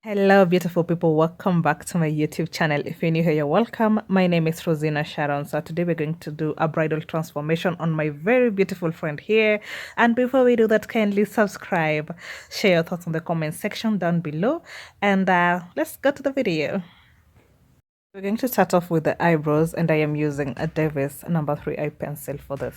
Hello, beautiful people. Welcome back to my YouTube channel. If you're new here, you're welcome. My name is Rosina Sharon. So today we're going to do a bridal transformation on my very beautiful friend here. And before we do that, kindly subscribe, share your thoughts in the comment section down below. And let's go to the video. We're going to start off with the eyebrows, and I am using a Davis number 3 eye pencil for this.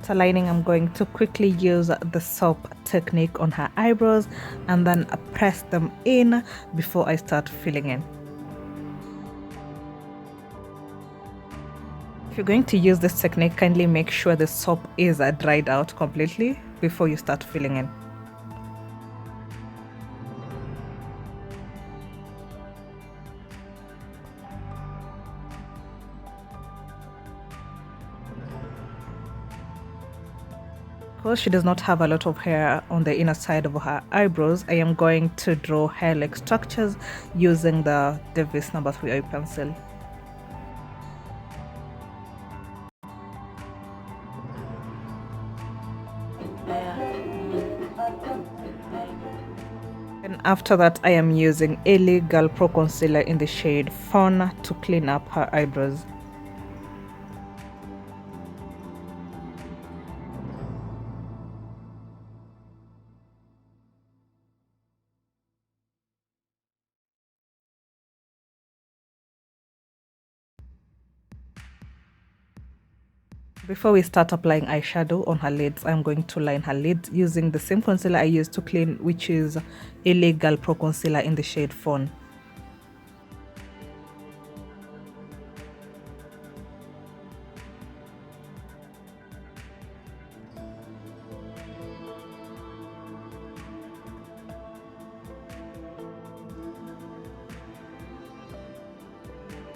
Lining, I'm going to quickly use the soap technique on her eyebrows and then press them in before I start filling in. If you're going to use this technique, kindly make sure the soap is dried out completely before you start filling in. Because she does not have a lot of hair on the inner side of her eyebrows, I am going to draw hair-like structures using the Davis number 3 eye pencil. And after that, I am using Girl Pro Concealer in the shade Fawn to clean up her eyebrows. Before we start applying eyeshadow on her lids, I'm going to line her lids using the same concealer I used to clean, which is Girl Pro Concealer in the shade Fawn.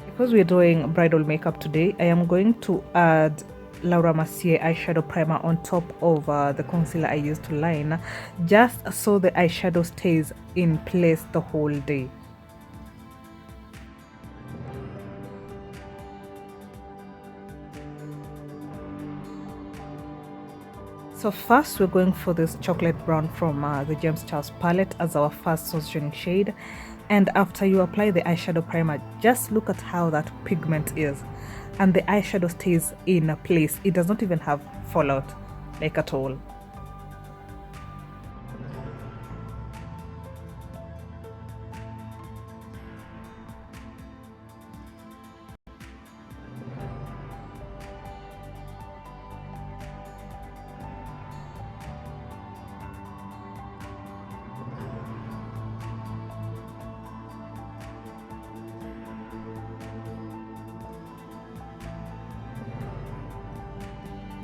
Because we're doing bridal makeup today, I am going to add Mercier eyeshadow primer on top of the concealer I used to line, just so the eyeshadow stays in place the whole day. So first we're going for this chocolate brown from the James Charles palette as our first solution shade. And after you apply the eyeshadow primer, just look at how that pigment is, and the eyeshadow stays in place. It does not even have fallout, like at all.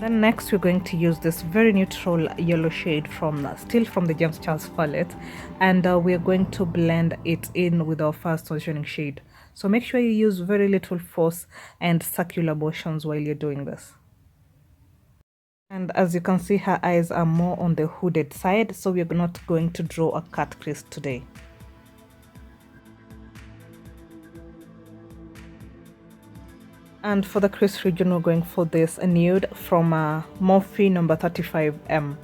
Then next we're going to use this very neutral yellow shade still from the James Charles palette, and we're going to blend it in with our first solutioning shade. So make sure you use very little force and circular motions while you're doing this. And as you can see, her eyes are more on the hooded side, so we're not going to draw a cut crease today. And for the crease region, we're going for this nude from Morphe number 35M.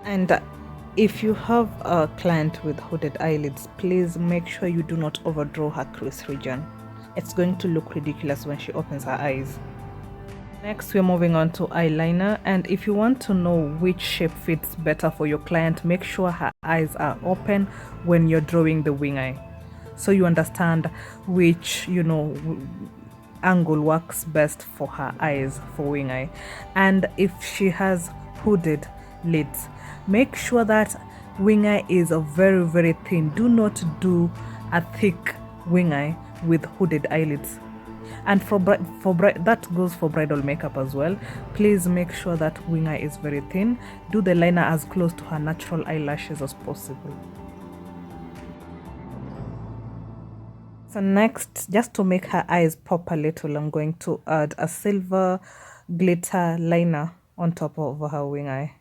And if you have a client with hooded eyelids, please make sure you do not overdraw her crease region. it's going to look ridiculous when she opens her eyes. Next, we're moving on to eyeliner, and if you want to know which shape fits better for your client, make sure her eyes are open when you're drawing the wing eye, so you understand which, angle works best for her eyes for wing eye. And if she has hooded lids, make sure that wing eye is a very, very thin. Do not do a thick wing eye with hooded eyelids. And that goes for bridal makeup as well. Please make sure that wing eye is very thin. Do the liner as close to her natural eyelashes as possible. So next, just to make her eyes pop a little, I'm going to add a silver glitter liner on top of her wing eye.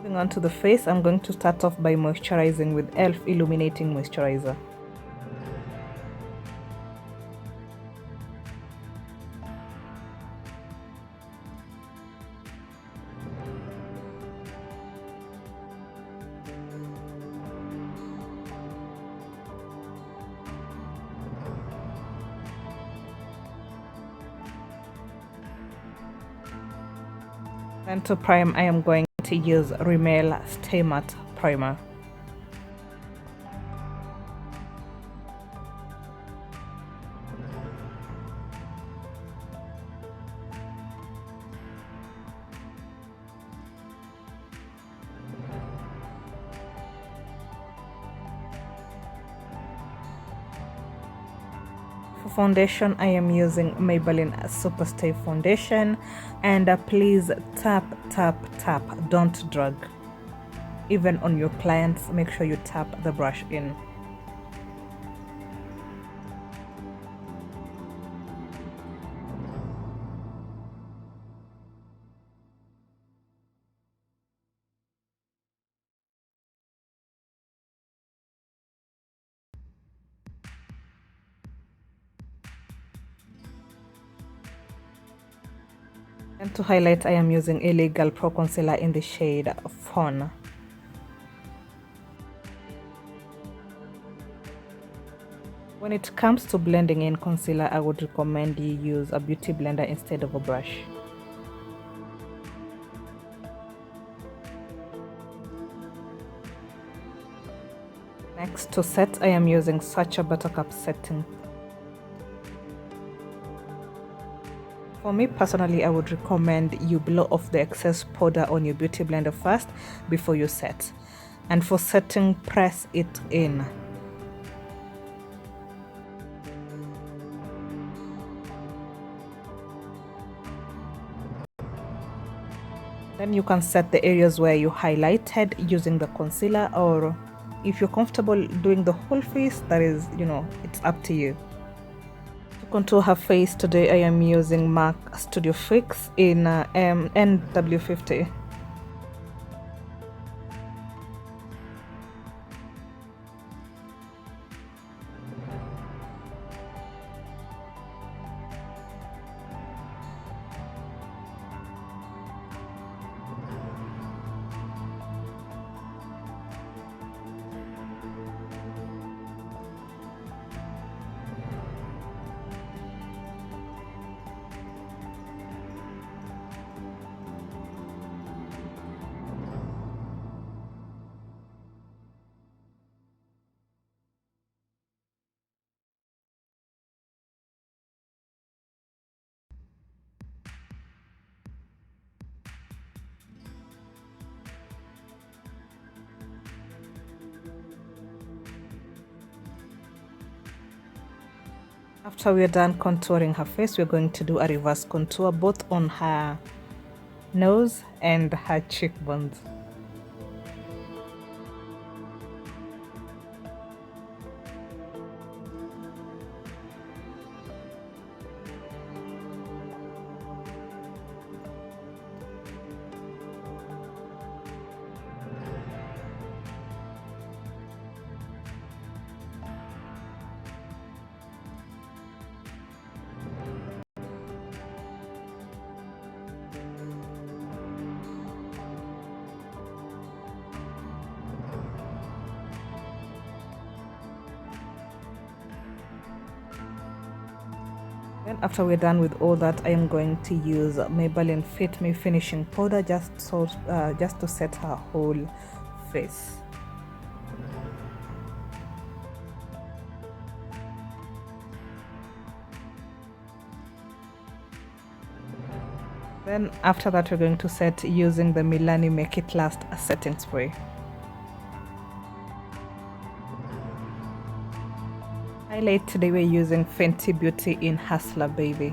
Moving on to the face, I'm going to start off by moisturizing with e.l.f. Illuminating Moisturizer. And to prime, I am going to use Rimmel Stay Matte Primer. For foundation, I am using Maybelline Superstay foundation, and please tap, don't drag. Even on your clients, make sure you tap the brush in. And to highlight, I am using Illegal Pro Concealer in the shade Fawn. When it comes to blending in concealer, I would recommend you use a beauty blender instead of a brush. Next, to set, I am using Sacha Buttercup setting. For me personally, I would recommend you blow off the excess powder on your beauty blender first before you set. And for setting, press it in. Then you can set the areas where you highlighted using the concealer, or if you're comfortable doing the whole face, that is, it's up to you. To contour her face today, I am using MAC Studio Fix in NW50. After we're done contouring her face, we're going to do a reverse contour both on her nose and her cheekbones. Then after we're done with all that, I am going to use Maybelline Fit Me finishing powder just to set her whole face. Then after that, we're going to set using the Milani Make It Last setting spray. Highlight today, we're using Fenty Beauty in Hustla Baby.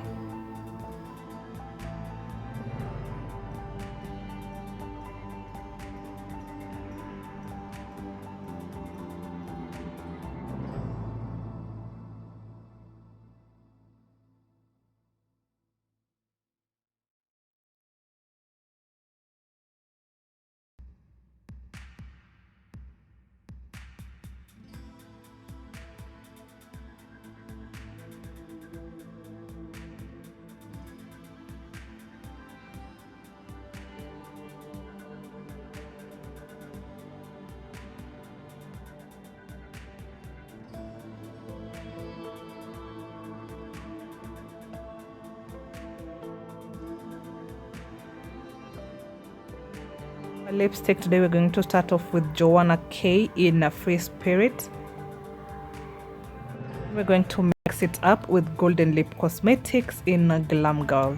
My lipstick today, we're going to start off with Joanna K in a Free Spirit. We're going to mix it up with Golden Lip Cosmetics in a Glam Girl.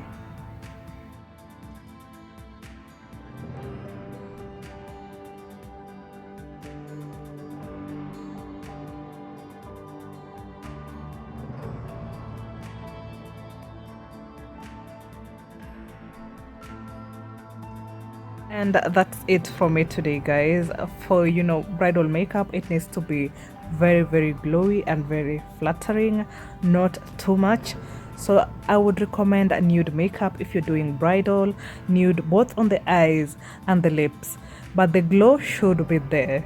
And that's it for me today, guys. For bridal makeup, it needs to be very glowy and very flattering, not too much. So I would recommend a nude makeup if you're doing bridal. Nude both on the eyes and the lips, but the glow should be there.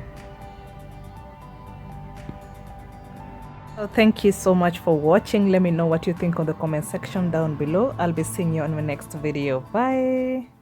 So thank you so much for watching. Let me know what you think on the comment section down below. I'll be seeing you on my next video. Bye.